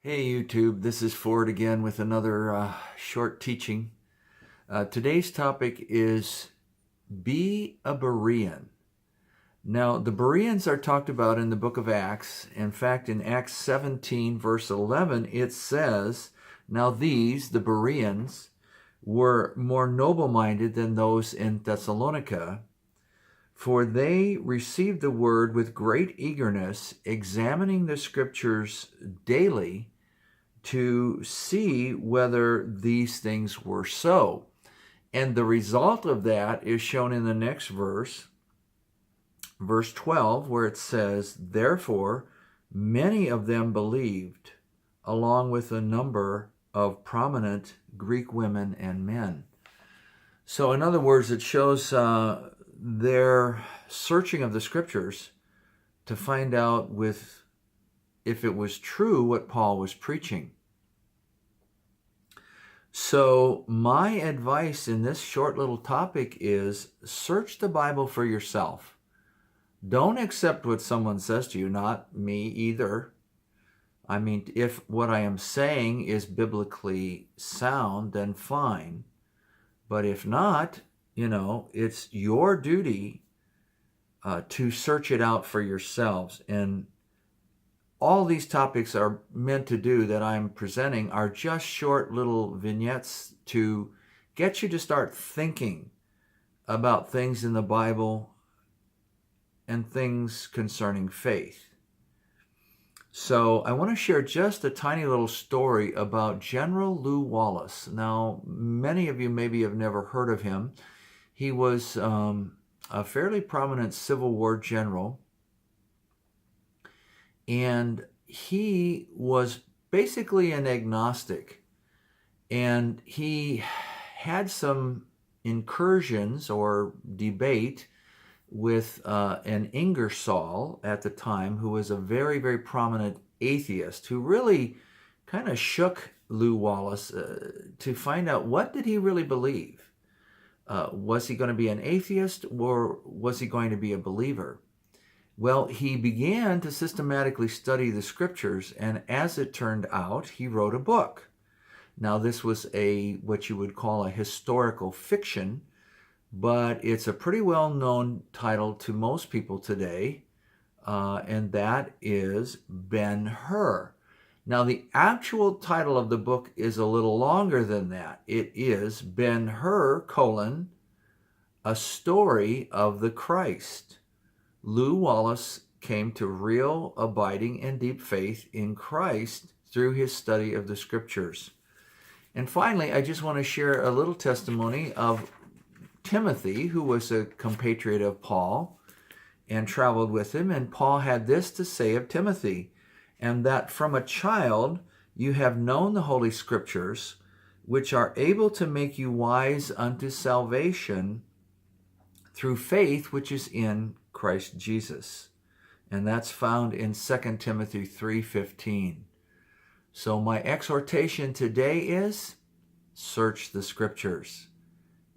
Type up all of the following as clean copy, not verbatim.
Hey YouTube, this is Ford again with another short teaching. Today's topic is be a Berean. Now, the Bereans are talked about in the book of Acts. In fact, in Acts 17, verse 11, it says, "Now these, the Bereans, were more noble-minded than those in Thessalonica, for they received the word with great eagerness, examining the scriptures daily, to see whether these things were so." And the result of that is shown in the next verse, verse 12, where it says, "Therefore, many of them believed, along with a number of prominent Greek women and men." So in other words, it shows their searching of the scriptures to find out if it was true what Paul was preaching. So my advice in this short little topic is search the Bible for yourself. Don't accept what someone says to you, not me either. I mean, if what I am saying is biblically sound, then fine. But if not, it's your duty to search it out for yourselves. And all these topics are meant to do that I'm presenting are just short little vignettes to get you to start thinking about things in the Bible and things concerning faith. So I want to share just a tiny little story about General Lew Wallace. Now, many of you maybe have never heard of him. He was a fairly prominent Civil War general, and he was basically an agnostic, and he had some incursions or debate with an Ingersoll at the time, who was a very, very prominent atheist, who really kind of shook Lew Wallace to find out, what did he really believe? Was he going to be an atheist, or was he going to be a believer? Well, he began to systematically study the scriptures, and as it turned out, he wrote a book. Now, this was what you would call a historical fiction, but it's a pretty well-known title to most people today, and that is Ben-Hur. Now, the actual title of the book is a little longer than that. It is Ben-Hur, a story of the Christ. Lew Wallace came to real, abiding, and deep faith in Christ through his study of the scriptures. And finally, I just want to share a little testimony of Timothy, who was a compatriot of Paul and traveled with him. And Paul had this to say of Timothy, and that from a child you have known the Holy Scriptures, which are able to make you wise unto salvation through faith which is in Christ Jesus. And that's found in 2 Timothy 3:15. So my exhortation today is, search the scriptures.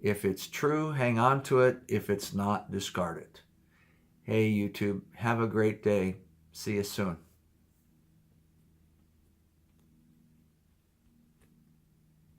If it's true, hang on to it. If it's not, discard it. Hey YouTube, have a great day. See you soon.